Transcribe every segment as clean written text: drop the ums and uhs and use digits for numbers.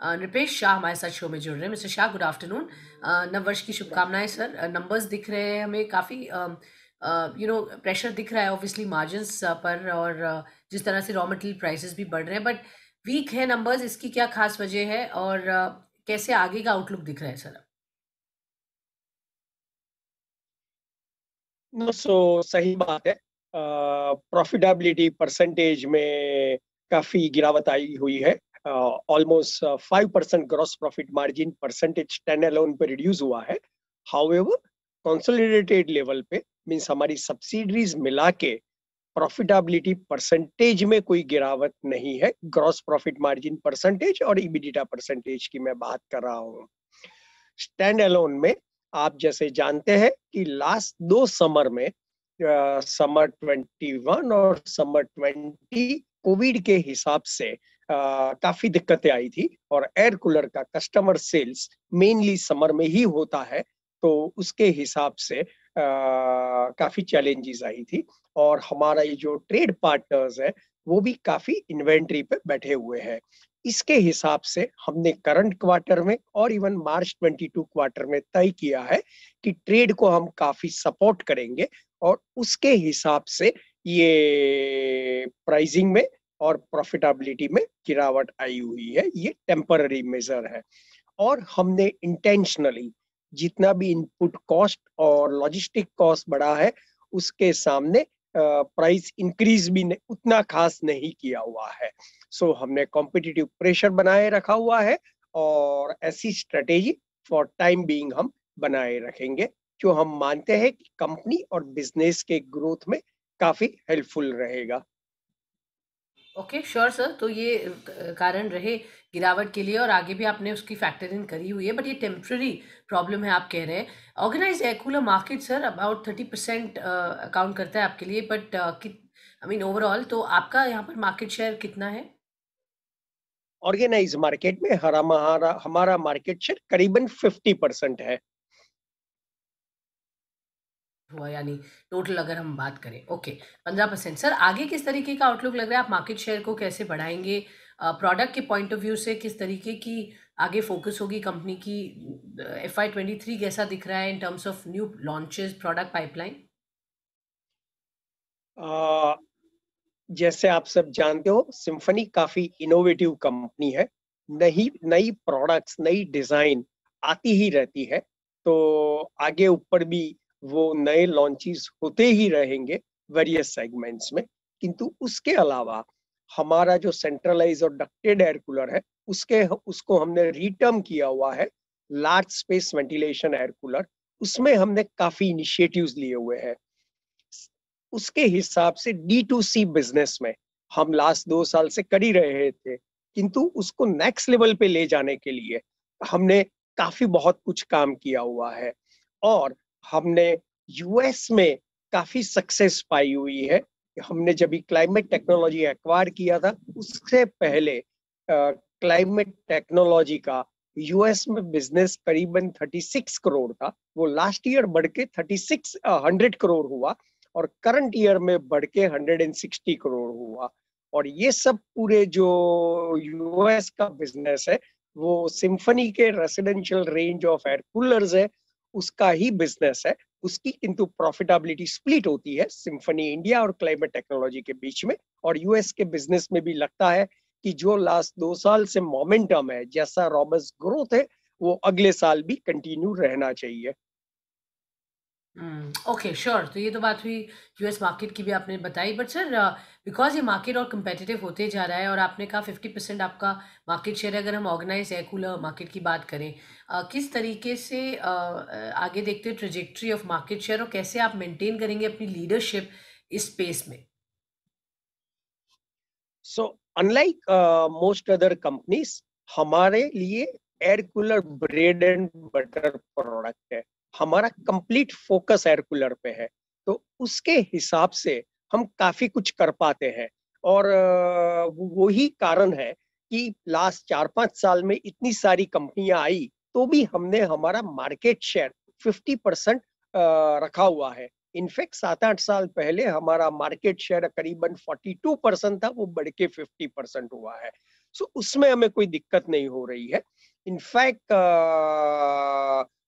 नृपेश शाह हमारे साथ शो में जुड़ रहे हैं। Mister Shah, good afternoon. नववर्ष की शुभकामनाएं सर। नंबर्स दिख रहे हैं हमें काफ़ी, प्रेशर दिख रहा है ऑब्वियसली मार्जिन्स पर, और जिस तरह से रॉ मटेरियल प्राइसेस भी बढ़ रहे हैं, बट वीक है नंबर्स, इसकी क्या खास वजह है और कैसे आगे का आउटलुक दिख रहा है सर? सो सही बात है। प्रॉफिटेबिलिटी परसेंटेज में काफी गिरावट आई हुई है। Almost 5% gross profit margin percentage stand alone पे रिड्यूस हुआ है। हाउएवर कंसोलिडेटेड लेवल पे, मींस हमारी सब्सिडरीज मिला के प्रॉफिटेबिलिटी परसेंटेज में कोई गिरावट नहीं है। ग्रॉस प्रॉफिट मार्जिन परसेंटेज और इबिडिटा परसेंटेज की मैं बात कर रहा हूँ। स्टैंड अलोन में आप जैसे जानते हैं कि लास्ट दो समर में, समर 21 और समर 20, कोविड के हिसाब से काफी दिक्कतें आई थी, और एयर कूलर का कस्टमर सेल्स मेनली समर में ही होता है, तो उसके हिसाब से काफी चैलेंजेस आई थी। और हमारा ये जो ट्रेड पार्टनर्स है वो भी काफी इन्वेंट्री पे बैठे हुए हैं। इसके हिसाब से हमने करंट क्वार्टर में और इवन मार्च 22 क्वार्टर में तय किया है कि ट्रेड को हम काफी सपोर्ट करेंगे, और उसके हिसाब से ये प्राइसिंग में और प्रॉफिटेबिलिटी में गिरावट आई हुई है। ये टेम्पररी मेजर है, और हमने इंटेंशनली जितना भी इनपुट कॉस्ट और लॉजिस्टिक कॉस्ट बढ़ा है उसके सामने प्राइस इंक्रीज भी उतना खास नहीं किया हुआ है। सो हमने कॉम्पिटिटिव प्रेशर बनाए रखा हुआ है, और ऐसी स्ट्रेटेजी फॉर टाइम बीइंग हम बनाए रखेंगे, जो हम मानते हैं कि कंपनी और बिजनेस के ग्रोथ में काफी हेल्पफुल रहेगा। Okay, sure sir. तो ये कारण रहे गिरावट के लिए, और आगे भी आपने उसकी फैक्टर इन करी हुई है, बट ये टेम्पररी प्रॉब्लम है आप कह रहे हैं। Organise air cooler market sir about 30% account करता है आपके लिए, बट आई मीन ओवरऑल तो आपका यहाँ पर मार्केट शेयर कितना है? ऑर्गेनाइज मार्केट में हमारा मार्केट शेयर करीबन 50% है। हुआ यानी टोटल अगर हम बात करें, ओके, 15%। सर आगे किस तरीके का आउटलुक लग रहा है? आप मार्केट शेयर को कैसे बढ़ाएंगे? प्रोडक्ट के पॉइंट ऑफ व्यू से किस तरीके की आगे फोकस होगी कंपनी की? FY23 कैसा दिख रहा है in terms of new launches, product pipeline? जैसे आप सब जानते हो, सिम्फनी काफी इनोवेटिव कंपनी है। नई नई प्रोडक्ट्स, नई डिजाइन आती ही रहती है, तो आगे ऊपर भी वो नए लॉन्चेस होते ही रहेंगे वेरियस सेगमेंट्स में। किंतु उसके अलावा हमारा जो सेंट्रलाइज और डक्टेड एयर कूलर है, उसको हमने रिटर्म किया हुआ है large space ventilation air cooler. उसमें हमने काफी इनिशिएटिव्स लिए हुए हैं। उसके हिसाब से D2C बिजनेस में हम लास्ट 2 साल से कर ही रहे थे, किंतु उसको नेक्स्ट लेवल पे ले जाने के लिए हमने काफी बहुत कुछ काम किया हुआ है। और हमने यूएस में काफी सक्सेस पाई हुई है। हमने जब क्लाइमेट टेक्नोलॉजी एक्वायर किया था, उससे पहले क्लाइमेट टेक्नोलॉजी का यूएस में बिजनेस करीबन 36 करोड़ था। वो लास्ट ईयर बढ़ के 100 करोड़ हुआ, और करंट ईयर में बढ़ के 160 करोड़ हुआ। और ये सब पूरे जो यूएस का बिजनेस है, वो सिम्फनी के residential range of air coolers है, उसका ही बिजनेस है। उसकी किंतु प्रॉफिटेबिलिटी स्प्लिट होती है सिम्फनी इंडिया और क्लाइमेट टेक्नोलॉजी के बीच में। और यूएस के बिजनेस में भी लगता है कि जो लास्ट 2 साल से मोमेंटम है, जैसा रॉबस्ट ग्रोथ है, वो अगले साल भी कंटिन्यू रहना चाहिए। Okay, sure. तो ये तो बात हुई यूएस मार्केट की भी आपने बताई, बट सर बिकॉज ये मार्केट और कम्पेटिटिव होते जा रहा है, और आपने कहा 50% आपका मार्केट शेयर है, अगर हम ऑर्गेनाइज एयर कूलर मार्केट की बात करें, किस तरीके से आगे देखते हो ट्रेजेक्ट्री ऑफ मार्केट शेयर, और कैसे आप मेंटेन करेंगे अपनी लीडरशिप इस स्पेस में? So unlike most other companies, हमारे लिए air cooler bread and butter product है। हमारा कंप्लीट फोकस एयर कूलर पे है, तो उसके हिसाब से हम काफी कुछ कर पाते हैं। और वही कारण है कि लास्ट 4-5 साल में इतनी सारी कंपनियां आई, तो भी हमने हमारा मार्केट शेयर 50% रखा हुआ है। इनफैक्ट 7-8 साल पहले हमारा मार्केट शेयर करीबन 42% था, वो बढ़ के 50% हुआ है। सो उसमें हमें कोई दिक्कत नहीं हो रही है। इनफैक्ट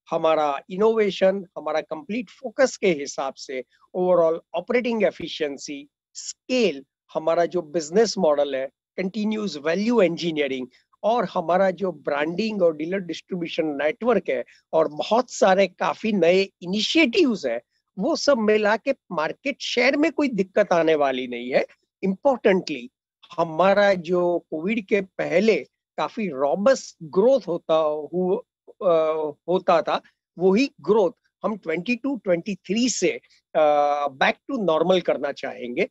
हमारा इनोवेशन, हमारा कंप्लीट फोकस के हिसाब से ओवरऑल ऑपरेटिंग एफिशिएंसी, स्केल, हमारा जो बिजनेस मॉडल है, कंटिन्यूस वैल्यू इंजीनियरिंग, और हमारा जो ब्रांडिंग और डीलर डिस्ट्रीब्यूशन नेटवर्क है, और बहुत सारे काफी नए इनिशिएटिव्स है, वो सब मिला के मार्केट शेयर में कोई दिक्कत आने वाली नहीं है। इम्पोर्टेंटली हमारा जो कोविड के पहले काफी रॉबस्ट ग्रोथ होता था, वही ग्रोथ हम 22-23 से बैक टू नॉर्मल करना चाहेंगे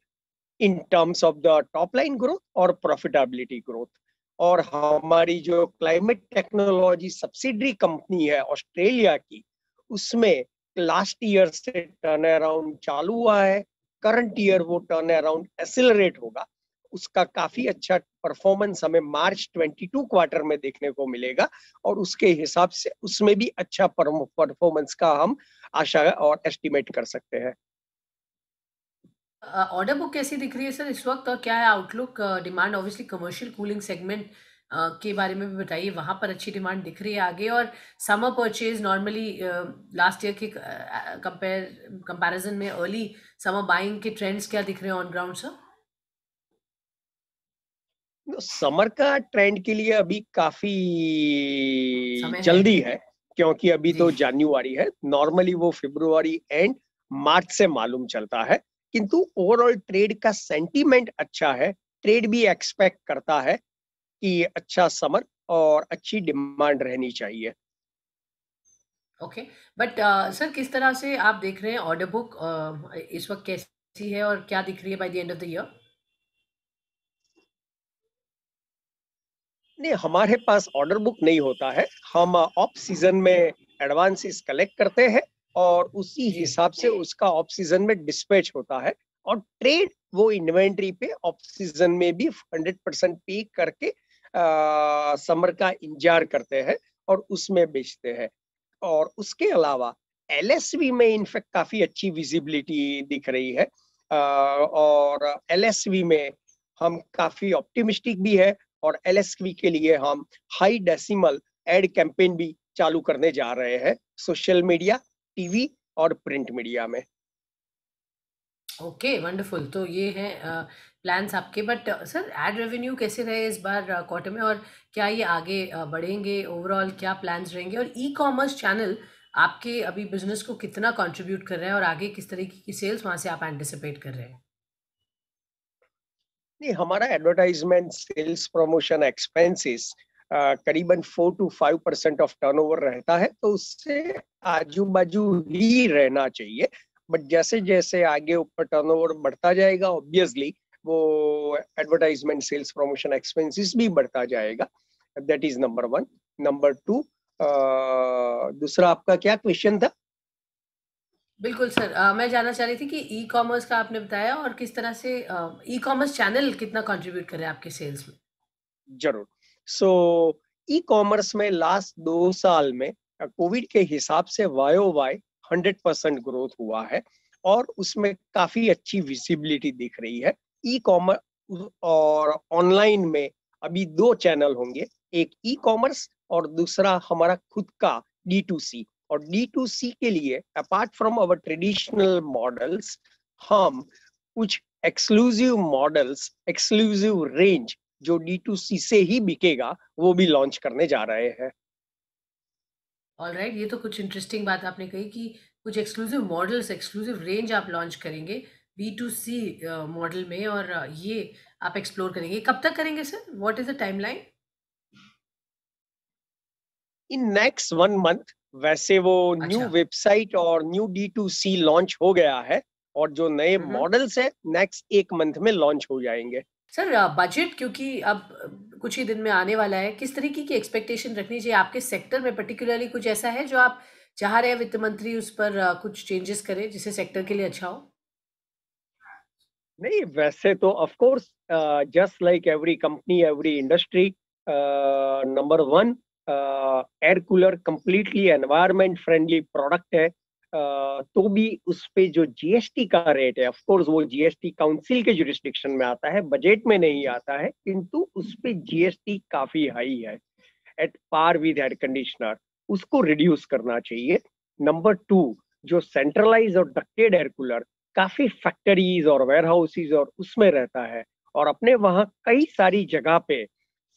in terms of the top line growth और प्रॉफिटेबिलिटी ग्रोथ। और हमारी जो क्लाइमेट टेक्नोलॉजी सब्सिडरी कंपनी है ऑस्ट्रेलिया की, उसमें लास्ट ईयर से टर्न अराउंड चालू हुआ है। करंट ईयर वो टर्न अराउंड एक्सिलरेट होगा। उसका काफी अच्छा परफॉर्मेंस हमें मार्च 22 क्वार्टर में देखने को मिलेगा, और उसके हिसाब से उसमें भी अच्छा परफॉर्मेंस का हम आशा और एस्टिमेट कर सकते हैं। ऑर्डर बुक कैसी दिख रही है सर इस वक्त, और क्या है outlook? Demand obviously commercial cooling segment के बारे में भी बताइए, वहां पर अच्छी डिमांड दिख रही है आगे। और summer purchase normally last year के कंपैरिजन में अर्ली समर बाइंग के ट्रेंड्स क्या दिख रहे हैं ऑन ग्राउंड सर? समर का ट्रेंड के लिए अभी काफी समय है। जल्दी है, क्योंकि अभी जी। तो जनवरी है। नॉर्मली वो फरवरी एंड मार्च से मालूम चलता है, किंतु ओवरऑल ट्रेड का सेंटीमेंट अच्छा है। ट्रेड भी एक्सपेक्ट करता है कि अच्छा समर और अच्छी डिमांड रहनी चाहिए। ओके। बट सर किस तरह से आप देख रहे हैं ऑर्डर बुक इस वक्त कैसी है और क्या दिख रही है by the end of the year? नहीं, हमारे पास ऑर्डर बुक नहीं होता है। हम ऑफ सीजन में एडवांसेस कलेक्ट करते हैं, और उसी जी। हिसाब से उसका ऑफ सीजन में डिस्पैच होता है। और ट्रेड वो इन्वेंट्री पे ऑफ सीजन में भी 100% पे करके समर का इंतजार करते हैं और उसमें बेचते हैं। और उसके अलावा एलएसवी में इनफैक्ट काफी अच्छी विजिबिलिटी दिख रही है, और एलएसवी में हम काफी ऑप्टिमिस्टिक भी है। और एलएसवी के लिए हम हाई डेसिमल एड कैंपेन भी चालू करने जा रहे हैं, सोशल मीडिया, टीवी और प्रिंट मीडिया में। Okay, wonderful. तो ये हैं प्लान्स आपके। बट सर एड रेवेन्यू कैसे रहे इस बार क्वार्टर में, और क्या ये आगे बढ़ेंगे? ओवरऑल क्या प्लान्स रहेंगे? और ई कॉमर्स चैनल आपके अभी बिजनेस को कितना कंट्रीब्यूट कर रहा है, और आगे किस तरीके की सेल्स वहां से आप एंटिसिपेट कर रहे हैं? नहीं, हमारा एडवर्टाइजमेंट सेल्स प्रमोशन एक्सपेंसेस करीबन 4 to 5% ऑफ टर्नओवर रहता है, तो उससे आजू बाजू ही रहना चाहिए। बट जैसे जैसे आगे ऊपर टर्नओवर बढ़ता जाएगा, ऑब्वियसली वो एडवर्टाइजमेंट सेल्स प्रमोशन एक्सपेंसेस भी बढ़ता जाएगा। That is number one. Number two, दूसरा आपका क्या क्वेश्चन था? बिल्कुल सर, मैं जानना चाह रही थी कि ई कॉमर्स का आपने बताया, और किस तरह से ई कॉमर्स चैनल कितना कंट्रीब्यूट कर रहा है आपके सेल्स में? जरूर। सो ई कॉमर्स में लास्ट 2 साल में कोविड के हिसाब से वायो वाई 100% ग्रोथ हुआ है, और उसमें काफी अच्छी विजिबिलिटी दिख रही है। ई कॉमर्स और ऑनलाइन में अभी 2 चैनल होंगे, एक ई कॉमर्स और दूसरा हमारा खुद का D2C। और D2C के लिए apart from our traditional models, हम कुछ एक्सक्लूसिव मॉडल्स, एक्सक्लूसिव रेंज जो D2C से ही बिकेगा, वो भी लॉन्च करने जा रहे हैं। ऑलराइट, ये तो कुछ इंटरेस्टिंग बात आपने कही कि कुछ एक्सक्लूसिव मॉडल्स, एक्सक्लूसिव रेंज आप लॉन्च करेंगे B2C मॉडल में, और ये आप एक्सप्लोर करेंगे। कब तक करेंगे sir? What is the timeline? In next 1 month. वैसे वो न्यू अच्छा। वेबसाइट और न्यू D2C लॉन्च हो गया है, और जो नए हम्म। मॉडल्स है नेक्स्ट 1 मंथ में लॉन्च हो जाएंगे। सर बजट क्योंकि अब कुछ ही दिन में आने वाला है, किस तरीके की एक्सपेक्टेशन रखनी चाहिए आपके सेक्टर में? पर्टिकुलरली कुछ ऐसा है जो आप चाह रहे हैं वित्त मंत्री उस पर कुछ चेंजेस करे जिससे सेक्टर के लिए अच्छा हो? नहीं, वैसे तो of course just like every company, every industry, number one, air cooler completely environment friendly product है। तो भी उस पे जो जीएसटी का रेट है, ऑफ कोर्स वो जीएसटी काउंसिल के जुरिस्डिक्शन में आता है, बजट में नहीं आता है, किंतु उस पे जीएसटी काफी हाई है, at par with air conditioner, उसको रिड्यूस करना चाहिए। नंबर टू, जो सेंट्रलाइज और डक्टेड एयर कूलर काफी फैक्ट्रीज और वेयर हाउसेज और उसमें रहता है, और अपने वहां कई सारी जगह पे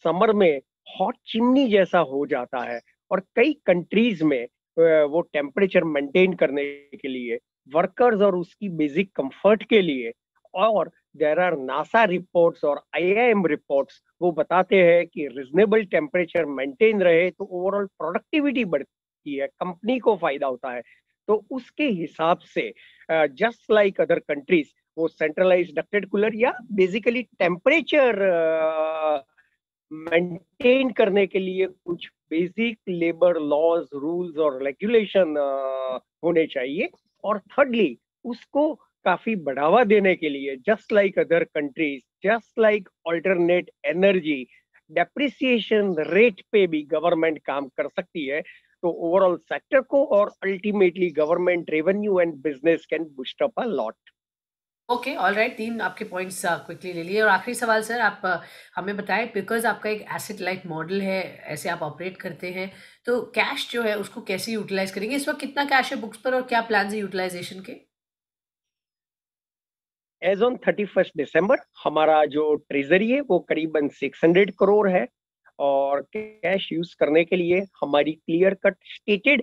समर में हॉट चिमनी जैसा हो जाता है, और कई कंट्रीज में वो टेम्परेचर मेंटेन करने के लिए, वर्कर्स और उसकी बेसिक कंफर्ट के लिए, और देर आर नासा रिपोर्ट्स और आईआईएम रिपोर्ट्स, वो बताते हैं कि रिजनेबल टेम्परेचर मेंटेन रहे तो ओवरऑल प्रोडक्टिविटी बढ़ती है, कंपनी को फायदा होता है। तो उसके हिसाब से जस्ट लाइक अदर कंट्रीज, वो सेंट्रलाइज डक्टेड कूलर या बेसिकली टेम्परेचर मेंटेन करने के लिए कुछ बेसिक लेबर लॉज, रूल्स और रेगुलेशन होने चाहिए। और थर्डली, उसको काफी बढ़ावा देने के लिए, just like other countries, just like alternate energy, depreciation rate पे भी गवर्नमेंट काम कर सकती है। तो ओवरऑल सेक्टर को और ultimately government revenue and business can boost up a lot. Okay, alright, 3 आपके पॉइंट्स क्विकली ले लिए। और आखिरी सवाल सर, आप हमें बताएँ, बिकॉज़ आपका एक एसेट लाइट मॉडल है, ऐसे आप ऑपरेट करते हैं, तो कैश जो है उसको कैसे यूटिलाइज़ करेंगे? इस वक़्त कितना कैश है बुक्स पर और क्या प्लान्स हैं यूटिलाइज़ेशन के? एज ऑन 31 दिसंबर हमारा जो ट्रेजरी है वो करीबन 600 करोड़ है, और कैश यूज करने के लिए हमारी clear cut stated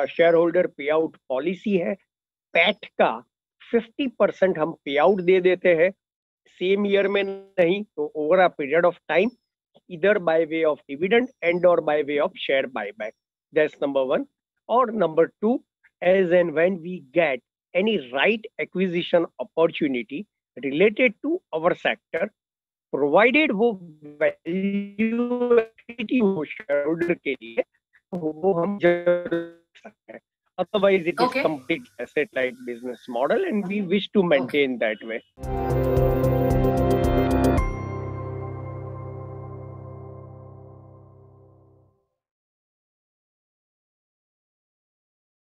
share holder पे आउट पॉलिसी है। पैट का 50% हम पे आउट दे देते हैं, सेम ईयर में नहीं तो over a period of time, इधर by way of dividend and और by way of share buyback. That's number one. और number two, as and when we get any right acquisition opportunity related to our sector, provided वो value हो share holder के लिए, तो वो हम जरूर कर सकते हैं। Otherwise, it is okay. complete asset light business model, and we wish to okay. maintain that way.